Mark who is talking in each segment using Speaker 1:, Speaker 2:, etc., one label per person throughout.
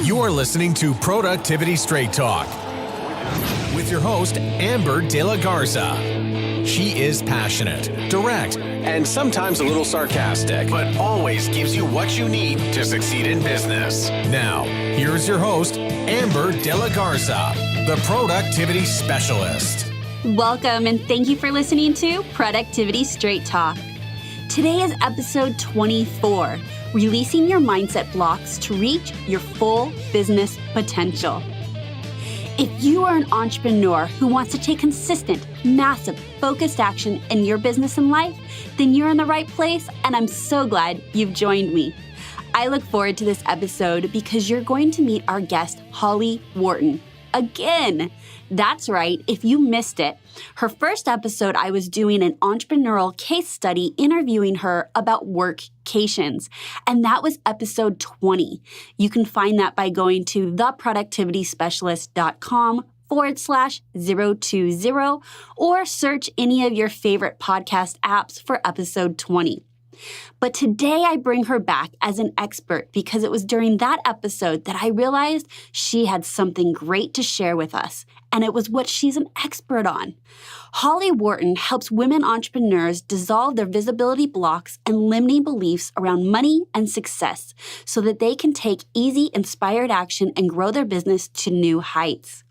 Speaker 1: You're listening to Productivity Straight Talk with your host, Amber De La Garza. She is passionate, direct, and sometimes a little sarcastic, but always gives you what you need to succeed in business. Now, here's your host, Amber De La Garza, the Productivity Specialist.
Speaker 2: Welcome, and thank you for listening to Productivity Straight Talk. Today is episode 24, releasing your mindset blocks to reach your full business potential. If you are an entrepreneur who wants to take consistent, massive, focused action in your business and life, then you're in the right place, and I'm so glad you've joined me. I look forward to this episode because you're going to meet our guest, Holly Worton. Again, that's right, if you missed it, her first episode I was doing an entrepreneurial case study interviewing her about workcations, and that was episode 20. You can find that by going to theproductivityspecialist.com/020 or search any of your favorite podcast apps for episode 20. But today I bring her back as an expert because it was during that episode that I realized she had something great to share with us, and it was what she's an expert on. Holly Worton helps women entrepreneurs dissolve their visibility blocks and limiting beliefs around money and success so that they can take easy, inspired action and grow their business to new heights.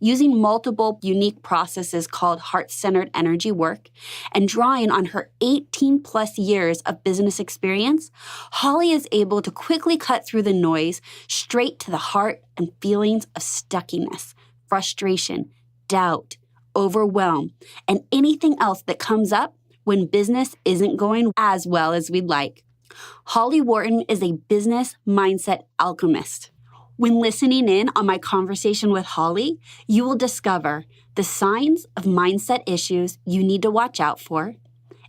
Speaker 2: Using multiple unique processes called heart-centered energy work and drawing on her 18 plus years of business experience, Holly is able to quickly cut through the noise straight to the heart and feelings of stuckiness, frustration, doubt, overwhelm, and anything else that comes up when business isn't going as well as we'd like. Holly Worton is a business mindset alchemist. When listening in on my conversation with Holly, you will discover the signs of mindset issues you need to watch out for,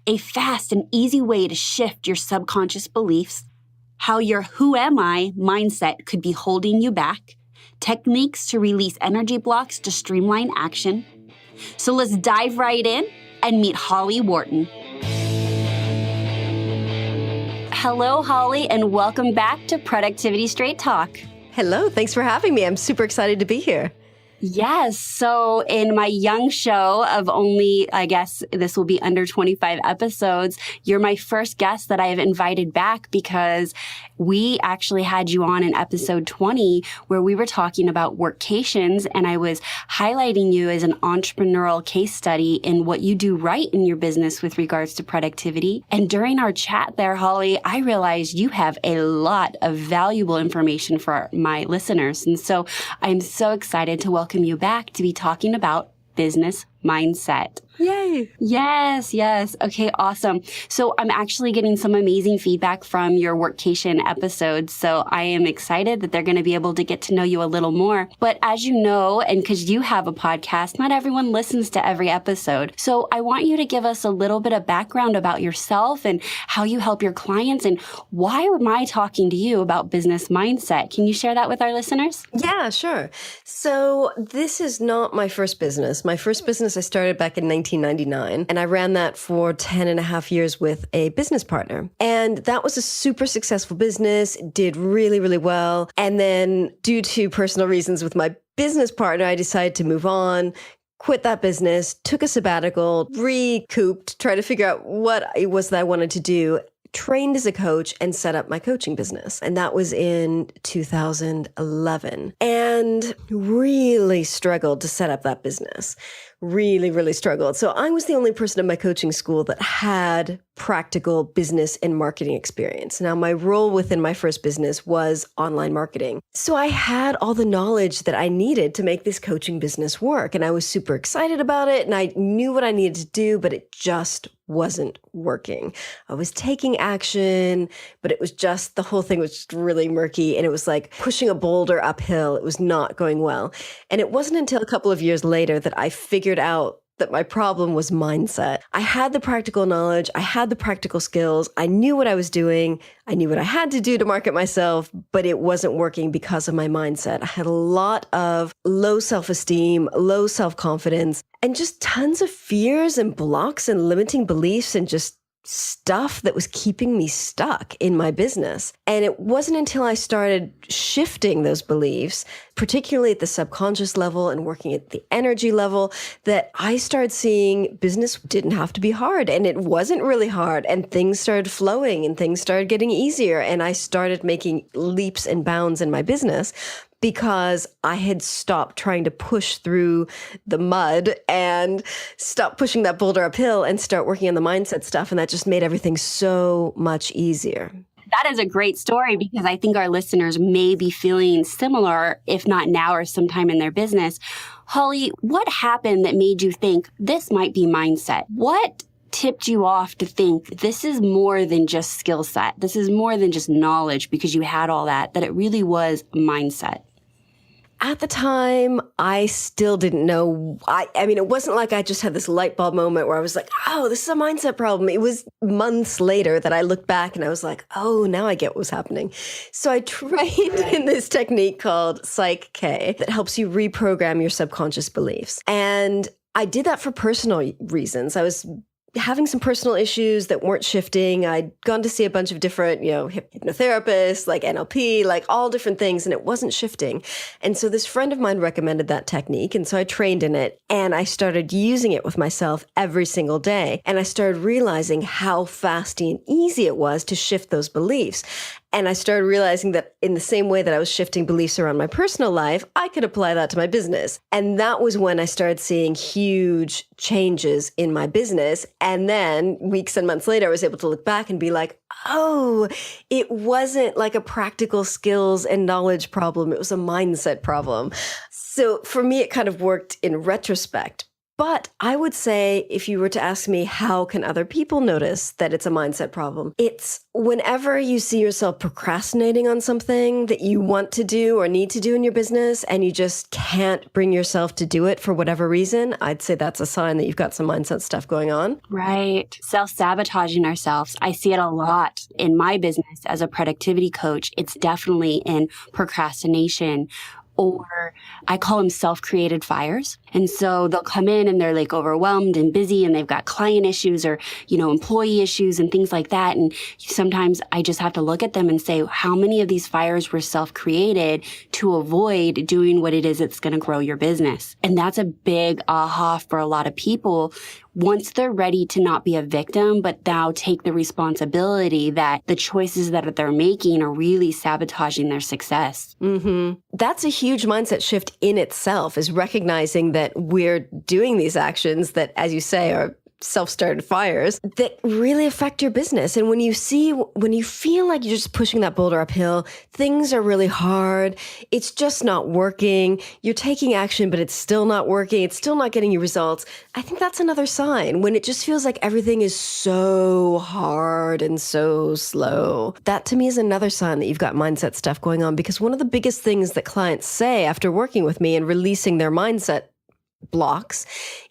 Speaker 2: a fast and easy way to shift your subconscious beliefs, how your who am I mindset could be holding you back, techniques to release energy blocks to streamline action. So let's dive right in and meet Holly Worton. Hello, Holly, and welcome back to Productivity Straight Talk.
Speaker 3: Hello, thanks for having me. I'm super excited to be here.
Speaker 2: Yes. So in my young show of only, I guess this will be under 25 episodes, you're my first guest that I have invited back because we actually had you on in episode 20 where we were talking about workcations, and I was highlighting you as an entrepreneurial case study in what you do right in your business with regards to productivity. And during our chat there, Holly, I realized you have a lot of valuable information for my listeners. And so I'm so excited to welcome you back to be talking about business mindset.
Speaker 3: Yay.
Speaker 2: Yes. Okay, awesome. So I'm actually getting some amazing feedback from your workcation episodes. So I am excited that they're going to be able to get to know you a little more. But as you know, and because you have a podcast, not everyone listens to every episode. So I want you to give us a little bit of background about yourself and how you help your clients and why am I talking to you about business mindset? Can you share that with our listeners?
Speaker 3: Yeah, sure. So this is not my first business. My first business I started back in 1999, and I ran that for 10 and a half years with a business partner. And that was a super successful business, did really, really well. And then due to personal reasons with my business partner, I decided to move on, quit that business, took a sabbatical, recouped, tried to figure out what it was that I wanted to do, trained as a coach, and set up my coaching business. And that was in 2011. And really struggled to set up that business. Really struggled. So I was the only person in my coaching school that had practical business and marketing experience. Now, my role within my first business was online marketing. So I had all the knowledge that I needed to make this coaching business work. And I was super excited about it. And I knew what I needed to do, but it just wasn't working. I was taking action, but it was just, the whole thing was just really murky. And it was like pushing a boulder uphill. It was not going well. And it wasn't until a couple of years later that I figured out that my problem was mindset. I had the practical knowledge. I had the practical skills. I knew what I was doing. I knew what I had to do to market myself, but it wasn't working because of my mindset. I had a lot of low self-esteem, low self-confidence, and just tons of fears and blocks and limiting beliefs and just stuff that was keeping me stuck in my business. And it wasn't until I started shifting those beliefs, particularly at the subconscious level and working at the energy level, that I started seeing business didn't have to be hard. And it wasn't really hard. And things started flowing and things started getting easier. And I started making leaps and bounds in my business, because I had stopped trying to push through the mud and stop pushing that boulder uphill and start working on the mindset stuff. And that just made everything so much easier.
Speaker 2: That is a great story, because I think our listeners may be feeling similar, if not now or sometime in their business. Holly, what happened that made you think this might be mindset? What tipped you off to think this is more than just skill set? This is more than just knowledge, because you had all that it really was mindset?
Speaker 3: At the time, I still didn't know. I mean, it wasn't like I just had this light bulb moment where I was like, oh, this is a mindset problem. It was months later that I looked back and I was like, oh, now I get what was happening. So I trained in this technique called Psych K that helps you reprogram your subconscious beliefs. And I did that for personal reasons. I was having some personal issues that weren't shifting. I'd gone to see a bunch of different, hypnotherapists, like NLP, like all different things, and it wasn't shifting. And so this friend of mine recommended that technique. And so I trained in it and I started using it with myself every single day. And I started realizing how fast and easy it was to shift those beliefs. And I started realizing that in the same way that I was shifting beliefs around my personal life, I could apply that to my business. And that was when I started seeing huge changes in my business. And then weeks and months later, I was able to look back and be like, oh, it wasn't like a practical skills and knowledge problem. It was a mindset problem. So for me, it kind of worked in retrospect. But I would say, if you were to ask me, how can other people notice that it's a mindset problem? It's whenever you see yourself procrastinating on something that you want to do or need to do in your business, and you just can't bring yourself to do it for whatever reason, I'd say that's a sign that you've got some mindset stuff going on.
Speaker 2: Right. Self-sabotaging ourselves. I see it a lot in my business as a productivity coach. It's definitely in procrastination, or I call them self-created fires. And so they'll come in and they're like overwhelmed and busy, and they've got client issues or, employee issues and things like that. And sometimes I just have to look at them and say, how many of these fires were self-created to avoid doing what it is that's going to grow your business? And that's a big aha for a lot of people once they're ready to not be a victim, but now take the responsibility that the choices that they're making are really sabotaging their success.
Speaker 3: Mm-hmm. That's a huge mindset shift in itself, is recognizing that we're doing these actions that, as you say, are self-started fires that really affect your business. And when you feel like you're just pushing that boulder uphill, things are really hard, it's just not working, you're taking action, but it's still not working, it's still not getting you results, I think that's another sign. When it just feels like everything is so hard and so slow, that to me is another sign that you've got mindset stuff going on. Because one of the biggest things that clients say after working with me and releasing their mindset blocks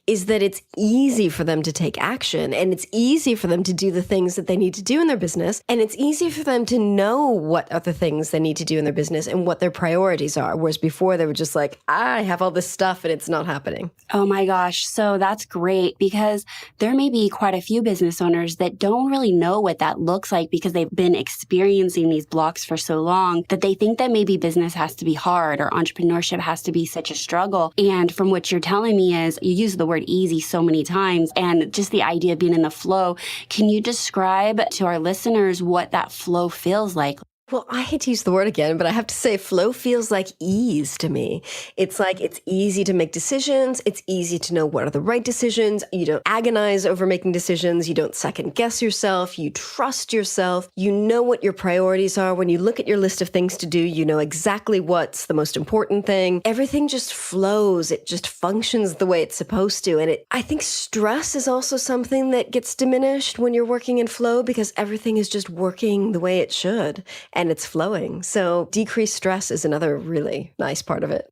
Speaker 3: is that it's easy for them to take action, and it's easy for them to do the things that they need to do in their business, and it's easy for them to know what are the things they need to do in their business and what their priorities are, whereas before they were just like, I have all this stuff and it's not happening.
Speaker 2: Oh my gosh. So that's great, because there may be quite a few business owners that don't really know what that looks like, because they've been experiencing these blocks for so long that they think that maybe business has to be hard or entrepreneurship has to be such a struggle. And from what you're telling me is, you use the word easy so many times, and just the idea of being in the flow. Can you describe to our listeners what that flow feels like?
Speaker 3: Well, I hate to use the word again, but I have to say flow feels like ease to me. It's like it's easy to make decisions. It's easy to know what are the right decisions. You don't agonize over making decisions. You don't second guess yourself. You trust yourself. You know what your priorities are. When you look at your list of things to do, you know exactly what's the most important thing. Everything just flows. It just functions the way it's supposed to. And I think stress is also something that gets diminished when you're working in flow, because everything is just working the way it should. And it's flowing. So decreased stress is another really nice part of it.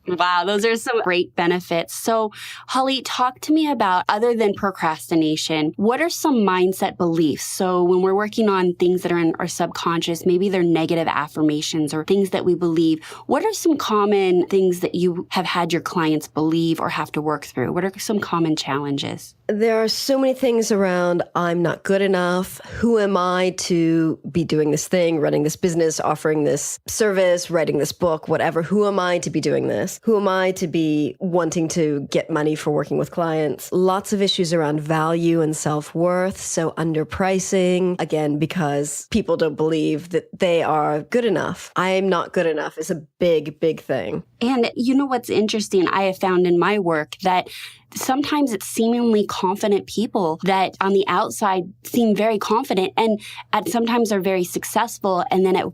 Speaker 2: Wow, those are some great benefits. So, Holly, talk to me about, other than procrastination, what are some mindset beliefs? So when we're working on things that are in our subconscious, maybe they're negative affirmations or things that we believe, what are some common things that you have had your clients believe or have to work through? What are some common challenges?
Speaker 3: There are so many things around, I'm not good enough. Who am I to be doing this thing, running this business, offering this service, writing this book, whatever? Who am I to be doing this? Who am I to be wanting to get money for working with clients? Lots of issues around value and self-worth. So underpricing, again, because people don't believe that they are good enough. I am not good enough is a big, big thing.
Speaker 2: And you know what's interesting? I have found in my work that sometimes it's seemingly confident people that on the outside seem very confident and sometimes are very successful. And then at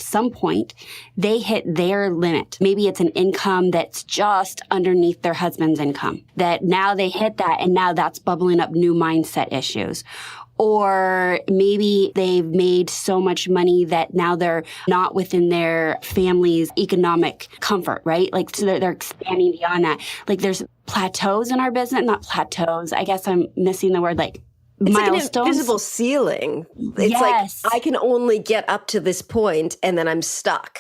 Speaker 2: some point, they hit their limit. Maybe it's an income that's just underneath their husband's income, that now they hit that and now that's bubbling up new mindset issues. Or maybe they've made so much money that now they're not within their family's economic comfort, right? Like, so they're expanding beyond that. Like, there's plateaus in our business, not plateaus. I guess I'm missing the word, like milestones.
Speaker 3: It's like an invisible ceiling. It's
Speaker 2: yes.
Speaker 3: like, I can only get up to this point and then I'm stuck.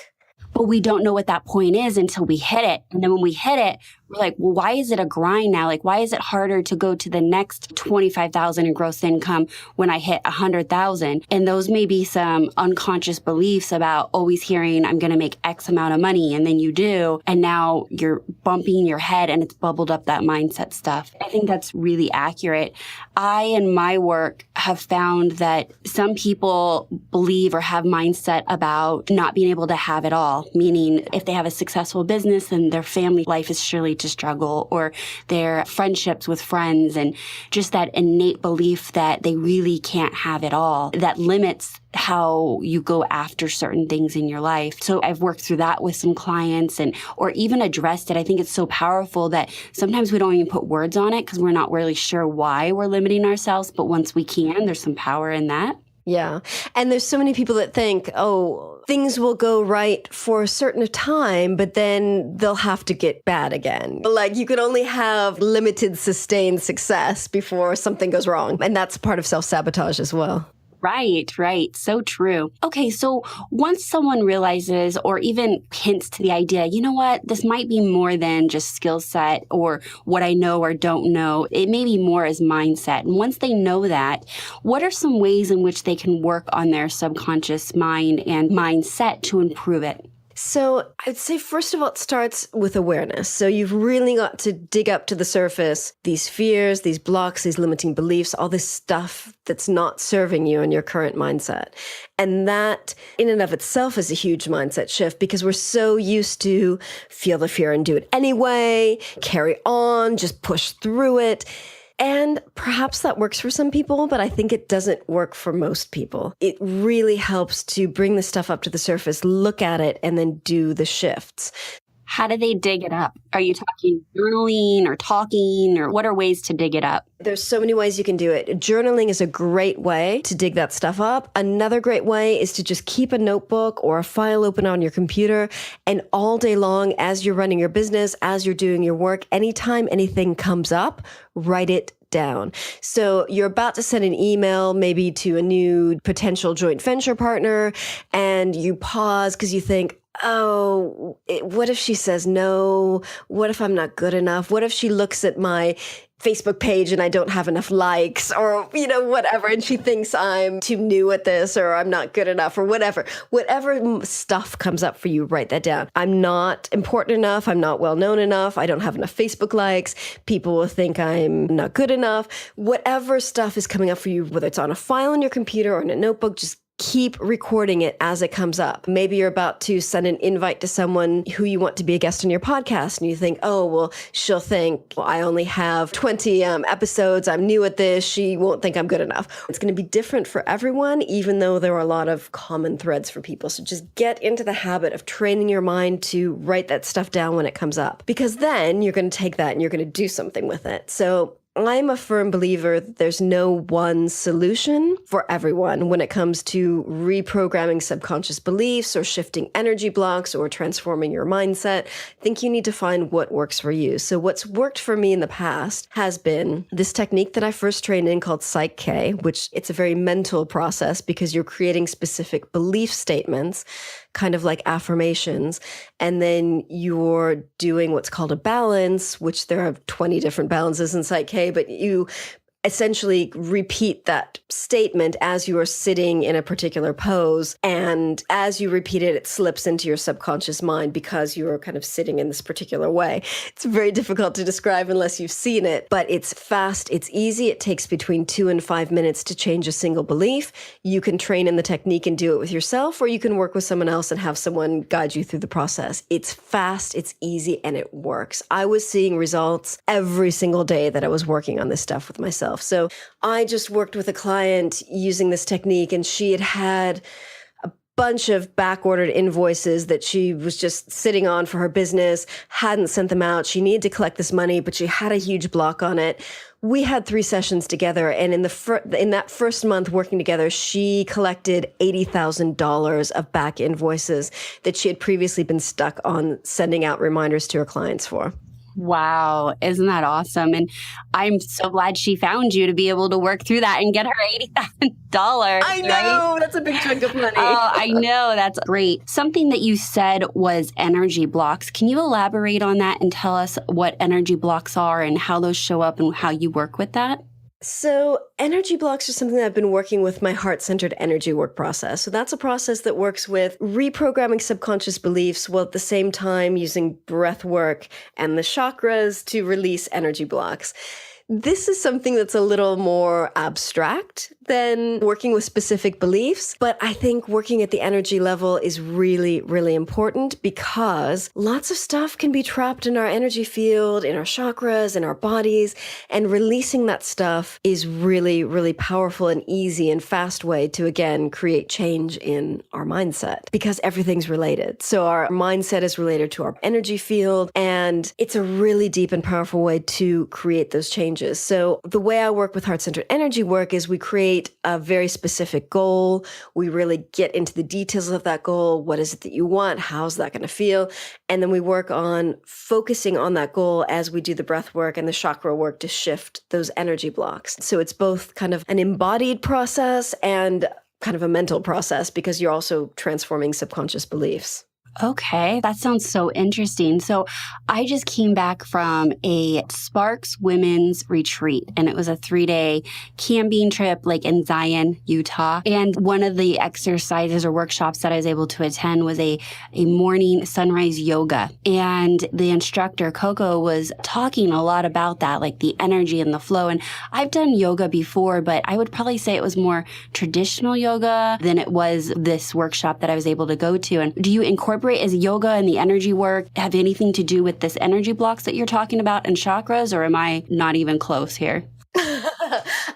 Speaker 2: But we don't know what that point is until we hit it. And then when we hit it, we're like, well, why is it a grind now? Like, why is it harder to go to the next 25,000 in gross income when I hit 100,000? And those may be some unconscious beliefs about always hearing, I'm going to make X amount of money. And then you do. And now you're bumping your head and it's bubbled up that mindset stuff. I think that's really accurate. I, in my work, have found that some people believe or have mindset about not being able to have it all. Meaning, if they have a successful business, then their family life is surely to struggle, or their friendships with friends, and just that innate belief that they really can't have it all, that limits how you go after certain things in your life. So I've worked through that with some clients or even addressed it. I think it's so powerful that sometimes we don't even put words on it because we're not really sure why we're limiting ourselves. But once we can, there's some power in that.
Speaker 3: Yeah. And there's so many people that think, oh, things will go right for a certain time, but then they'll have to get bad again. Like, you can only have limited sustained success before something goes wrong. And that's part of self-sabotage as well.
Speaker 2: Right. So true. Okay, so once someone realizes or even hints to the idea, you know what, this might be more than just skill set or what I know or don't know. It may be more as mindset. And once they know that, what are some ways in which they can work on their subconscious mind and mindset to improve it?
Speaker 3: So I'd say, first of all, it starts with awareness. So you've really got to dig up to the surface, these fears, these blocks, these limiting beliefs, all this stuff that's not serving you in your current mindset. And that in and of itself is a huge mindset shift because we're so used to feel the fear and do it anyway, carry on, just push through it. And perhaps that works for some people, but I think it doesn't work for most people. It really helps to bring the stuff up to the surface, look at it, and then do the shifts.
Speaker 2: How do they dig it up? Are you talking journaling or talking, or what are ways to dig it up?
Speaker 3: There's so many ways you can do it. Journaling is a great way to dig that stuff up. Another great way is to just keep a notebook or a file open on your computer, and all day long, as you're running your business, as you're doing your work, anytime anything comes up, write it down. So you're about to send an email maybe to a new potential joint venture partner, and you pause because you think, oh, what if she says no? What if I'm not good enough? What if she looks at my Facebook page and I don't have enough likes, or, whatever, and she thinks I'm too new at this, or I'm not good enough, or whatever. Whatever stuff comes up for you, write that down. I'm not important enough. I'm not well known enough. I don't have enough Facebook likes. People will think I'm not good enough. Whatever stuff is coming up for you, whether it's on a file on your computer or in a notebook, just keep recording it as it comes up. Maybe you're about to send an invite to someone who you want to be a guest on your podcast, and you think, oh, well, she'll think, well, I only have 20 episodes. I'm new at this. She won't think I'm good enough. It's going to be different for everyone, even though there are a lot of common threads for people. So just get into the habit of training your mind to write that stuff down when it comes up, because then you're going to take that and you're going to do something with it. So I'm a firm believer that there's no one solution for everyone when it comes to reprogramming subconscious beliefs or shifting energy blocks or transforming your mindset. I think you need to find what works for you. So what's worked for me in the past has been this technique that I first trained in called Psych K, which it's a very mental process because you're creating specific belief statements, kind of like affirmations. And then you're doing what's called a balance, which there are 20 different balances in Psych K, but you essentially repeat that statement as you are sitting in a particular pose. And as you repeat it, it slips into your subconscious mind because you are kind of sitting in this particular way. It's very difficult to describe unless you've seen it, but it's fast, it's easy. It takes between 2 and 5 minutes to change a single belief. You can train in the technique and do it with yourself, or you can work with someone else and have someone guide you through the process. It's fast, it's easy, and it works. I was seeing results every single day that I was working on this stuff with myself. So I just worked with a client using this technique, and she had a bunch of back-ordered invoices that she was just sitting on for her business, hadn't sent them out. She needed to collect this money, but she had a huge block on it. We had 3 sessions together, and in that first month working together, she collected $80,000 of back invoices that she had previously been stuck on sending out reminders to her clients for.
Speaker 2: Wow. Isn't that awesome? And I'm so glad she found you to be able to work through that and get her $80,000.
Speaker 3: I know.
Speaker 2: Right?
Speaker 3: That's a big chunk of money.
Speaker 2: Oh, I know. That's great. Something that you said was energy blocks. Can you elaborate on that and tell us what energy blocks are and how those show up and how you work with that?
Speaker 3: So energy blocks are something that I've been working with my heart-centered energy work process. So that's a process that works with reprogramming subconscious beliefs while at the same time using breath work and the chakras to release energy blocks. This is something that's a little more abstract than working with specific beliefs, but I think working at the energy level is really, really important because lots of stuff can be trapped in our energy field, in our chakras, in our bodies, and releasing that stuff is really, really powerful and easy and fast way to, again, create change in our mindset because everything's related. So our mindset is related to our energy field, and it's a really deep and powerful way to create those changes. So the way I work with heart-centered energy work is we create a very specific goal. We really get into the details of that goal. What is it that you want? How's that going to feel? And then we work on focusing on that goal as we do the breath work and the chakra work to shift those energy blocks. So it's both kind of an embodied process and kind of a mental process because you're also transforming subconscious beliefs.
Speaker 2: Okay, that sounds so interesting. So I just came back from a Sparks Women's Retreat, and it was a 3-day camping trip like in Zion, Utah. And one of the exercises or workshops that I was able to attend was a morning sunrise yoga. And the instructor, Coco, was talking a lot about that, like the energy and the flow. And I've done yoga before, but I would probably say it was more traditional yoga than it was this workshop that I was able to go to. And do you incorporate is yoga and the energy work have anything to do with this energy blocks that you're talking about and chakras, or am I not even close here?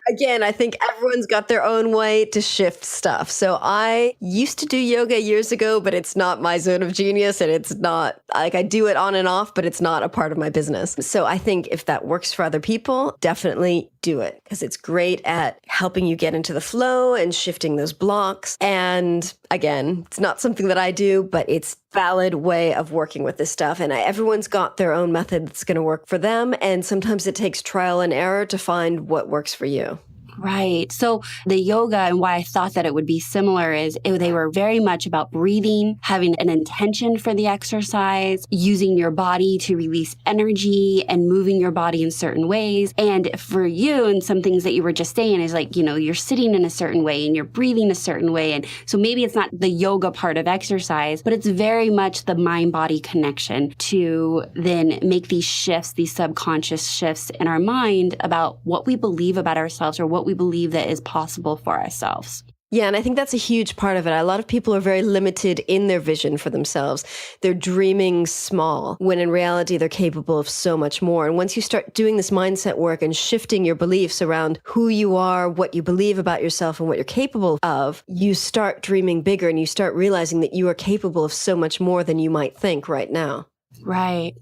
Speaker 3: Again, I think everyone's got their own way to shift stuff. So I used to do yoga years ago, but it's not my zone of genius. And it's not like I do it on and off, but it's not a part of my business. So I think if that works for other people, definitely do it because it's great at helping you get into the flow and shifting those blocks. And again, it's not something that I do, but it's a valid way of working with this stuff. And everyone's got their own method that's going to work for them. And sometimes it takes trial and error to find what works for you.
Speaker 2: Right. So the yoga and why I thought that it would be similar is they were very much about breathing, having an intention for the exercise, using your body to release energy and moving your body in certain ways. And for you and some things that you were just saying is like, you're sitting in a certain way and you're breathing a certain way. And so maybe it's not the yoga part of exercise, but it's very much the mind-body connection to then make these shifts, these subconscious shifts in our mind about what we believe about ourselves or what we believe that is possible for ourselves.
Speaker 3: Yeah, and I think that's a huge part of it. A lot of people are very limited in their vision for themselves. They're dreaming small, when in reality, they're capable of so much more. And once you start doing this mindset work and shifting your beliefs around who you are, what you believe about yourself, and what you're capable of, you start dreaming bigger and you start realizing that you are capable of so much more than you might think right now.
Speaker 2: Right.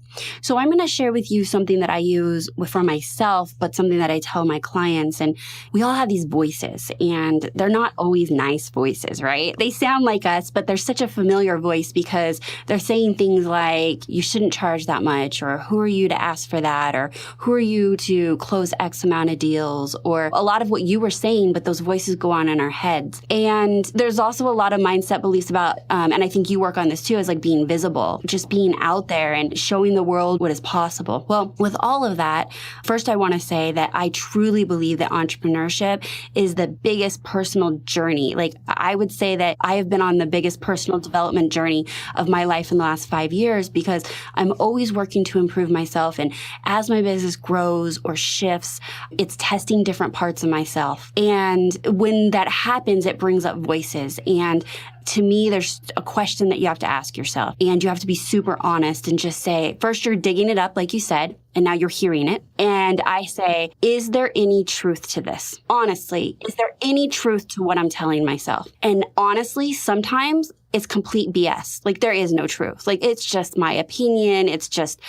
Speaker 2: So I'm going to share with you something that I use for myself, but something that I tell my clients. And we all have these voices, and they're not always nice voices, right? They sound like us, but they're such a familiar voice because they're saying things like, you shouldn't charge that much, or who are you to ask for that, or who are you to close X amount of deals, or a lot of what you were saying, but those voices go on in our heads. And there's also a lot of mindset beliefs about, and I think you work on this too, is like being visible, just being out there and showing the world what is possible. Well, with all of that, first I want to say that I truly believe that entrepreneurship is the biggest personal journey. Like, I would say that I have been on the biggest personal development journey of my life in the last 5 years, because I'm always working to improve myself. And as my business grows or shifts, it's testing different parts of myself. And when that happens, it brings up voices. And to me, there's a question that you have to ask yourself, and you have to be super honest and just say, first, you're digging it up, like you said, and now you're hearing it. And I say, is there any truth to this? Honestly, is there any truth to what I'm telling myself? And honestly, sometimes it's complete BS. Like, there is no truth. Like, it's just my opinion. It's just,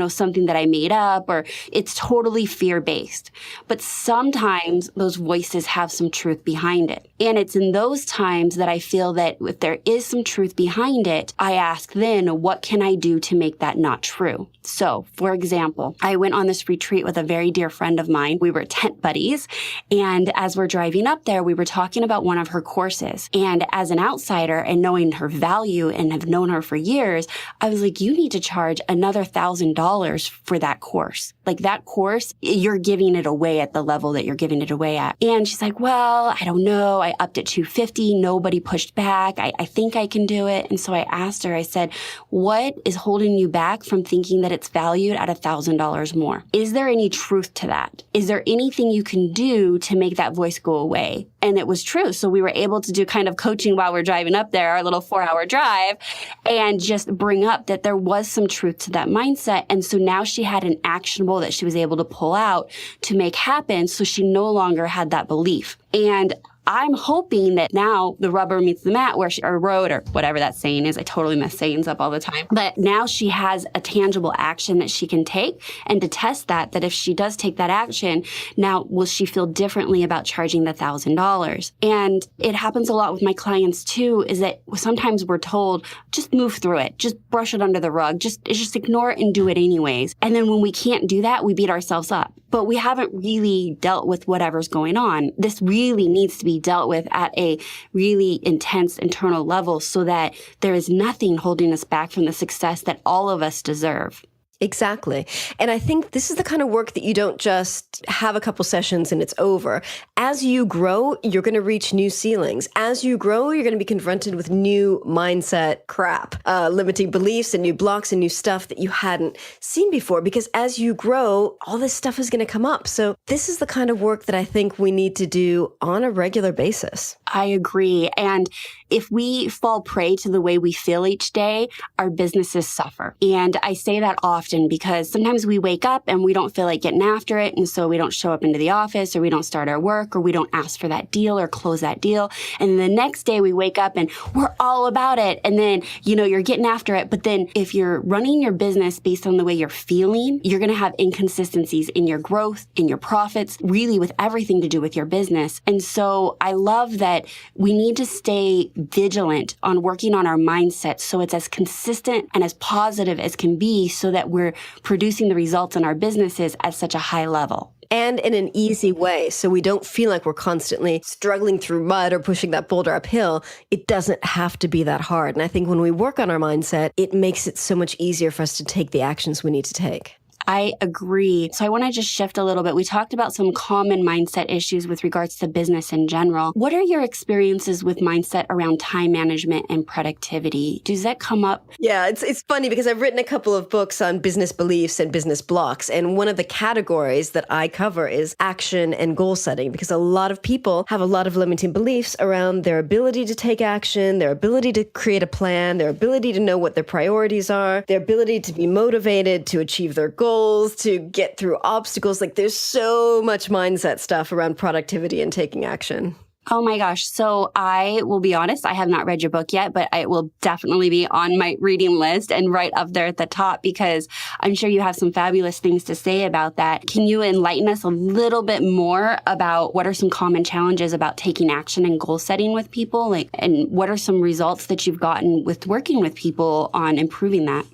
Speaker 2: something that I made up, or it's totally fear-based. But sometimes those voices have some truth behind it. And it's in those times that I feel that if there is some truth behind it, I ask then, what can I do to make that not true? So, for example, I went on this retreat with a very dear friend of mine. We were tent buddies. And as we're driving up there, we were talking about one of her courses. And as an outsider and knowing her value and have known her for years, I was like, you need to charge another $1,000 for that course. Like, that course, you're giving it away at the level that you're giving it away at. And she's like, well, I don't know. I upped it to $250. Nobody pushed back. I think I can do it. And so I asked her, I said, what is holding you back from thinking that it's valued at $1,000 more? Is there any truth to that? Is there anything you can do to make that voice go away? And it was true. So we were able to do kind of coaching while we're driving up there, our little 4-hour drive, and just bring up that there was some truth to that mindset. And so now she had an actionable that she was able to pull out to make happen. So she no longer had that belief. And I'm hoping that now the rubber meets the mat, or road, or whatever that saying is. I totally mess sayings up all the time. But now she has a tangible action that she can take, and to test that if she does take that action, now will she feel differently about charging the $1,000? And it happens a lot with my clients too, is that sometimes we're told, just move through it, just brush it under the rug, just ignore it and do it anyways. And then when we can't do that, we beat ourselves up. But we haven't really dealt with whatever's going on. This really needs to be dealt with at a really intense internal level so that there is nothing holding us back from the success that all of us deserve.
Speaker 3: Exactly. And I think this is the kind of work that you don't just have a couple sessions and it's over. As you grow, you're going to reach new ceilings. As you grow, you're going to be confronted with new mindset crap, limiting beliefs and new blocks and new stuff that you hadn't seen before. Because as you grow, all this stuff is going to come up. So this is the kind of work that I think we need to do on a regular basis.
Speaker 2: I agree. And if we fall prey to the way we feel each day, our businesses suffer. And I say that often because sometimes we wake up and we don't feel like getting after it. And so we don't show up into the office, or we don't start our work, or we don't ask for that deal or close that deal. And the next day we wake up and we're all about it. And then, you're getting after it. But then if you're running your business based on the way you're feeling, you're going to have inconsistencies in your growth, in your profits, really with everything to do with your business. And so I love that we need to stay vigilant on working on our mindset so it's as consistent and as positive as can be, so that we're producing the results in our businesses at such a high level.
Speaker 3: And in an easy way, so we don't feel like we're constantly struggling through mud or pushing that boulder uphill. It doesn't have to be that hard. And I think when we work on our mindset, it makes it so much easier for us to take the actions we need to take.
Speaker 2: I agree. So I want to just shift a little bit. We talked about some common mindset issues with regards to business in general. What are your experiences with mindset around time management and productivity? Does that come up?
Speaker 3: Yeah, it's funny because I've written a couple of books on business beliefs and business blocks. And one of the categories that I cover is action and goal setting, because a lot of people have a lot of limiting beliefs around their ability to take action, their ability to create a plan, their ability to know what their priorities are, their ability to be motivated to achieve their goals, to get through obstacles. Like, there's so much mindset stuff around productivity and taking action.
Speaker 2: Oh my gosh. So I will be honest, I have not read your book yet, but it will definitely be on my reading list and right up there at the top because I'm sure you have some fabulous things to say about that. Can you enlighten us a little bit more about what are some common challenges about taking action and goal setting with people? And what are some results that you've gotten with working with people on improving that?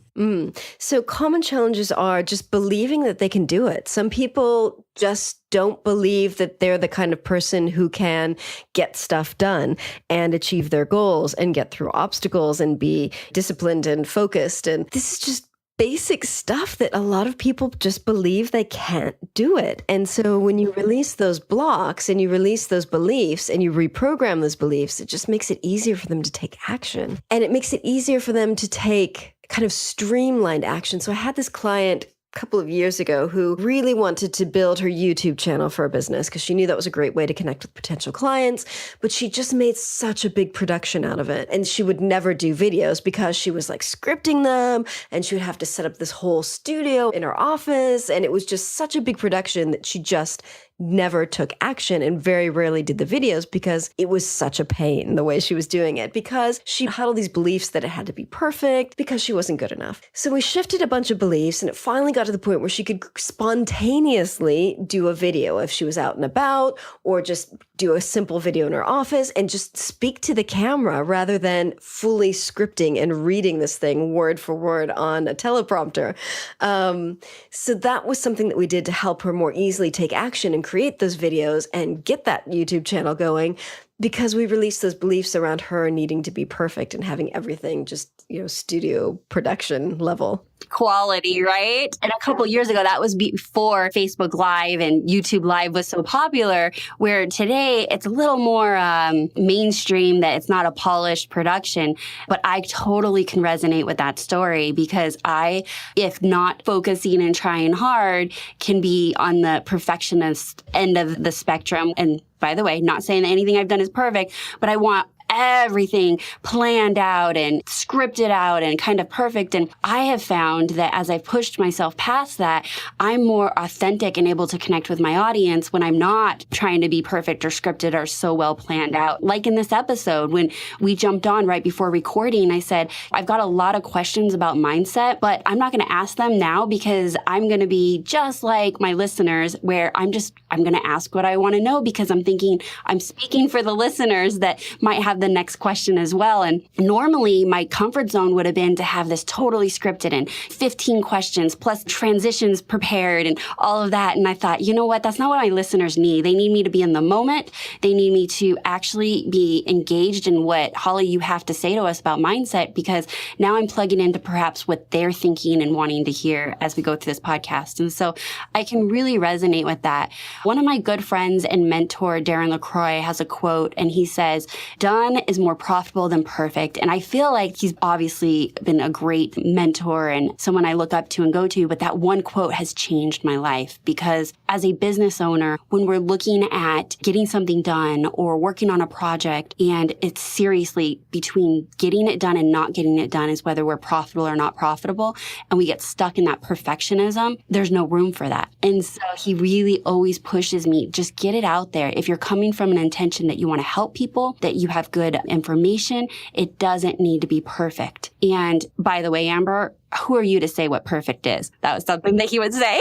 Speaker 3: So common challenges are just believing that they can do it. Some people just don't believe that they're the kind of person who can get stuff done and achieve their goals and get through obstacles and be disciplined and focused. And this is just basic stuff that a lot of people just believe they can't do it. And so when you release those blocks and you release those beliefs and you reprogram those beliefs, it just makes it easier for them to take action. And it makes it easier for them to take kind of streamlined action. So I had this client a couple of years ago who really wanted to build her YouTube channel for a business because she knew that was a great way to connect with potential clients, but she just made such a big production out of it. And she would never do videos because she was like scripting them and she would have to set up this whole studio in her office. And it was just such a big production that she just never took action and very rarely did the videos because it was such a pain the way she was doing it because she had all these beliefs that it had to be perfect because she wasn't good enough. So we shifted a bunch of beliefs and it finally got to the point where she could spontaneously do a video if she was out and about or just do a simple video in her office and just speak to the camera rather than fully scripting and reading this thing word for word on a teleprompter. So that was something that we did to help her more easily take action and create those videos and get that YouTube channel going because we released those beliefs around her needing to be perfect and having everything just, studio production level.
Speaker 2: Quality, right? And a couple years ago, that was before Facebook Live and YouTube Live was so popular, where today it's a little more mainstream, that it's not a polished production. But I totally can resonate with that story because I, if not focusing and trying hard, can be on the perfectionist end of the spectrum. And by the way, not saying that anything I've done is perfect, but I want everything planned out and scripted out and kind of perfect. And I have found that as I've pushed myself past that, I'm more authentic and able to connect with my audience when I'm not trying to be perfect or scripted or so well planned out. Like in this episode, when we jumped on right before recording, I said, I've got a lot of questions about mindset, but I'm not going to ask them now because I'm going to be just like my listeners where I'm going to ask what I want to know because I'm thinking I'm speaking for the listeners that might have the next question as well. And normally my comfort zone would have been to have this totally scripted and 15 questions plus transitions prepared and all of that. And I thought, you know what? That's not what my listeners need. They need me to be in the moment. They need me to actually be engaged in what, Holly, you have to say to us about mindset, because now I'm plugging into perhaps what they're thinking and wanting to hear as we go through this podcast. And so I can really resonate with that. One of my good friends and mentor, Darren LaCroix, has a quote, and he says, "Done is more profitable than perfect." And I feel like he's obviously been a great mentor and someone I look up to and go to, but that one quote has changed my life because as a business owner, when we're looking at getting something done or working on a project, and it's seriously between getting it done and not getting it done is whether we're profitable or not profitable, and we get stuck in that perfectionism, there's no room for that. And so he really always pushes me, just get it out there. If you're coming from an intention that you want to help people, that you have good information, it doesn't need to be perfect. And by the way, Amber, who are you to say what perfect is? That was something that he would say.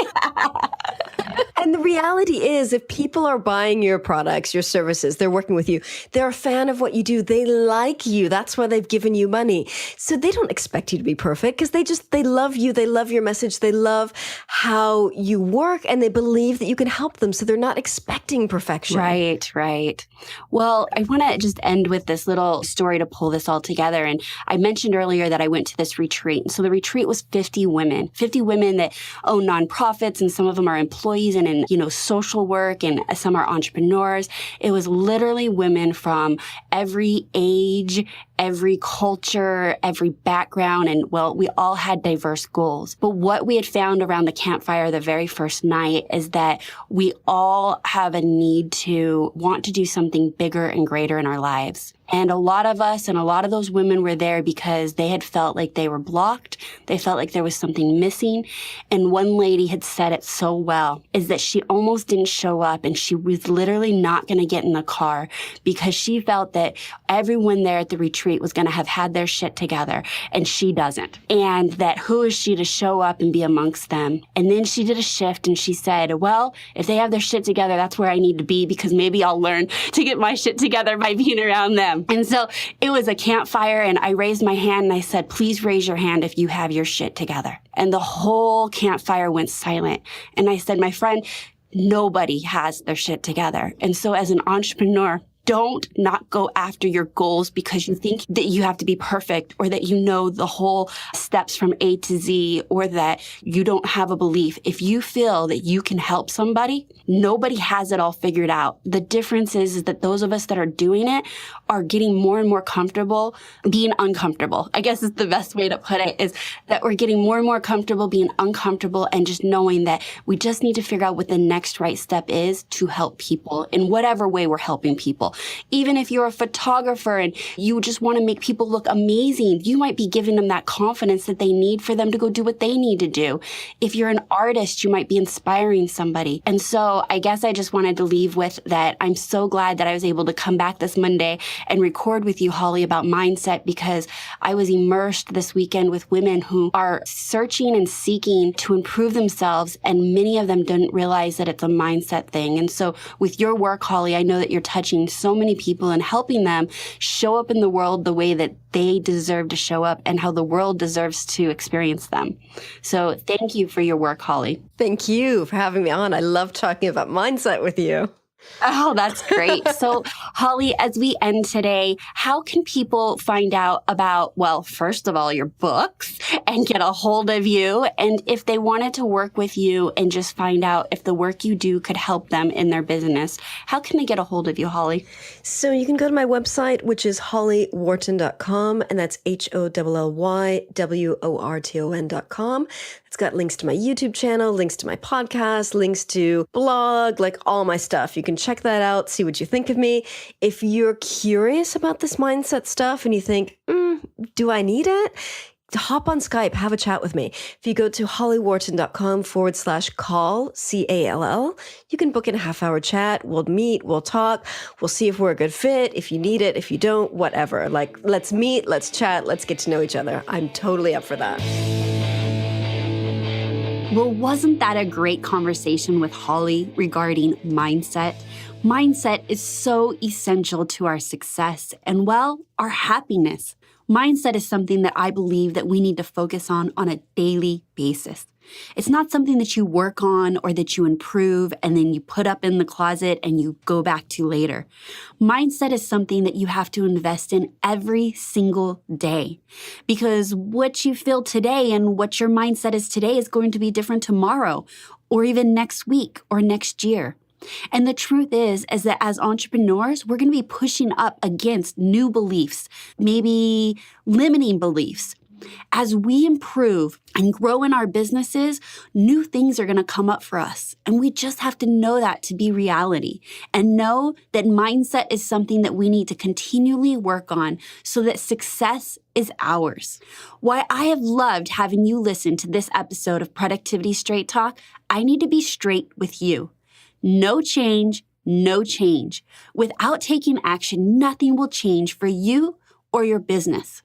Speaker 3: And the reality is, if people are buying your products, your services, they're working with you, they're a fan of what you do, they like you, that's why they've given you money. So they don't expect you to be perfect because they love you, they love your message, they love how you work, and they believe that you can help them. So they're not expecting perfection.
Speaker 2: Right. Well, I want to just end with this little story to pull this all together. And I mentioned earlier that I went to this retreat. So the retreat was 50 women that own nonprofits, and some of them are employees and in, social work, and some are entrepreneurs. It was literally women from every age, every culture, every background, and we all had diverse goals. But what we had found around the campfire the very first night is that we all have a need to want to do something bigger and greater in our lives. And a lot of us and a lot of those women were there because they had felt like they were blocked. They felt like there was something missing. And one lady had said it so well, is that she almost didn't show up and she was literally not going to get in the car because she felt that everyone there at the retreat was going to have had their shit together and she doesn't. And that who is she to show up and be amongst them? And then she did a shift and she said, well, if they have their shit together, that's where I need to be because maybe I'll learn to get my shit together by being around them. And so it was a campfire and I raised my hand and I said, please raise your hand if you have your shit together. And the whole campfire went silent. And I said, my friend, nobody has their shit together. And so as an entrepreneur, don't not go after your goals because you think that you have to be perfect or that you know the whole steps from A to Z or that you don't have a belief. If you feel that you can help somebody, nobody has it all figured out. The difference is that those of us that are doing it are getting more and more comfortable being uncomfortable. I guess is the best way to put it, is that we're getting more and more comfortable being uncomfortable and just knowing that we just need to figure out what the next right step is to help people in whatever way we're helping people. Even if you're a photographer and you just want to make people look amazing, you might be giving them that confidence that they need for them to go do what they need to do. If you're an artist, you might be inspiring somebody. And so I guess I just wanted to leave with that. I'm so glad that I was able to come back this Monday and record with you, Holly, about mindset because I was immersed this weekend with women who are searching and seeking to improve themselves, and many of them didn't realize that it's a mindset thing. And so with your work, Holly, I know that you're touching so many people and helping them show up in the world the way that they deserve to show up and how the world deserves to experience them. So thank you for your work, Holly.
Speaker 3: Thank you for having me on. I love talking about mindset with you.
Speaker 2: Oh, that's great. So, Holly, as we end today, how can people find out about, well, first of all, your books and get a hold of you? And if they wanted to work with you and just find out if the work you do could help them in their business, how can they get a hold of you, Holly?
Speaker 3: So you can go to my website, which is hollyworton.com, and that's HOLLYWORTON.com. It's got links to my YouTube channel, links to my podcast, links to blog, like all my stuff. You can check that out, see what you think of me. If you're curious about this mindset stuff and you think, do I need it? Hop on Skype, have a chat with me. If you go to hollyworton.com/call, CALL, you can book in a half-hour chat. We'll meet, we'll talk, we'll see if we're a good fit, if you need it, if you don't, whatever. Like, let's meet, let's chat, let's get to know each other. I'm totally up for that.
Speaker 2: Well, wasn't that a great conversation with Holly regarding mindset? Mindset is so essential to our success and, well, our happiness. Mindset is something that I believe that we need to focus on a daily basis. It's not something that you work on or that you improve and then you put up in the closet and you go back to later. Mindset is something that you have to invest in every single day because what you feel today and what your mindset is today is going to be different tomorrow or even next week or next year. And the truth is that as entrepreneurs, we're going to be pushing up against new beliefs, maybe limiting beliefs. As we improve and grow in our businesses, new things are going to come up for us. And we just have to know that to be reality and know that mindset is something that we need to continually work on so that success is ours. Why I have loved having you listen to this episode of Productivity Straight Talk, I need to be straight with you. No change, no change. Without taking action, nothing will change for you or your business.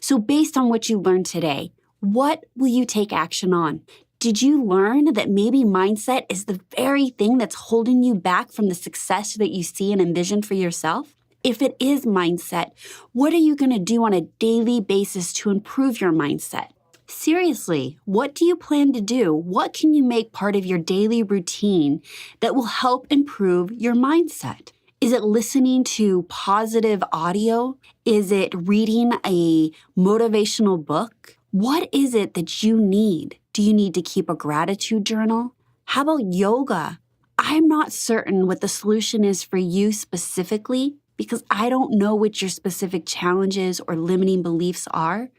Speaker 2: So based on what you learned today, what will you take action on? Did you learn that maybe mindset is the very thing that's holding you back from the success that you see and envision for yourself? If it is mindset, what are you going to do on a daily basis to improve your mindset? Seriously, what do you plan to do? What can you make part of your daily routine that will help improve your mindset? Is it listening to positive audio? Is it reading a motivational book? What is it that you need? Do you need to keep a gratitude journal? How about yoga? I'm not certain what the solution is for you specifically because I don't know what your specific challenges or limiting beliefs are.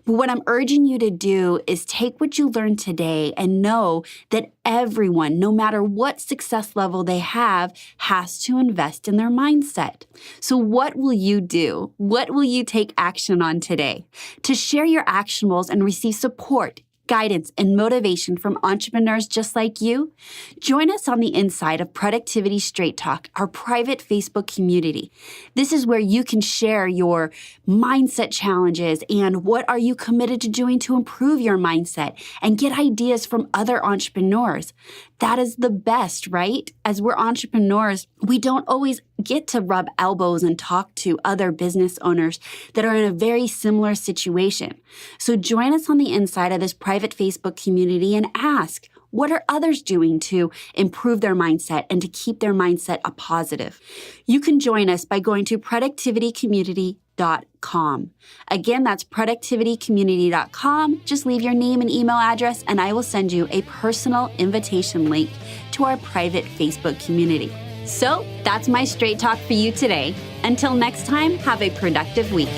Speaker 2: But what I'm urging you to do is take what you learned today and know that everyone, no matter what success level they have, has to invest in their mindset. So what will you do? What will you take action on today? To share your actionables and receive support, guidance, and motivation from entrepreneurs just like you, join us on the inside of Productivity Straight Talk, our private Facebook community. This is where you can share your mindset challenges and what are you committed to doing to improve your mindset and get ideas from other entrepreneurs. That is the best, right? As we're entrepreneurs, we don't always get to rub elbows and talk to other business owners that are in a very similar situation. So join us on the inside of this private Facebook community and ask, what are others doing to improve their mindset and to keep their mindset a positive? You can join us by going to productivitycommunity.com. Again, that's productivitycommunity.com. Just leave your name and email address, and I will send you a personal invitation link to our private Facebook community. So that's my straight talk for you today. Until next time, have a productive week.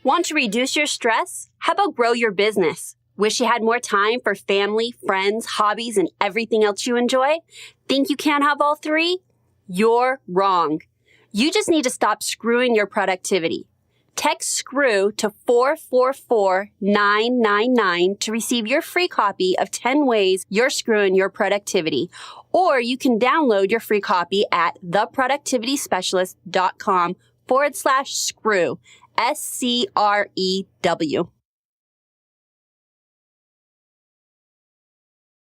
Speaker 2: Want to reduce your stress? How about grow your business? Wish you had more time for family, friends, hobbies, and everything else you enjoy? Think you can't have all three? You're wrong. You just need to stop screwing your productivity. Text SCREW to 444999 to receive your free copy of 10 ways you're screwing your productivity. Or you can download your free copy at theproductivityspecialist.com/screw. SCREW.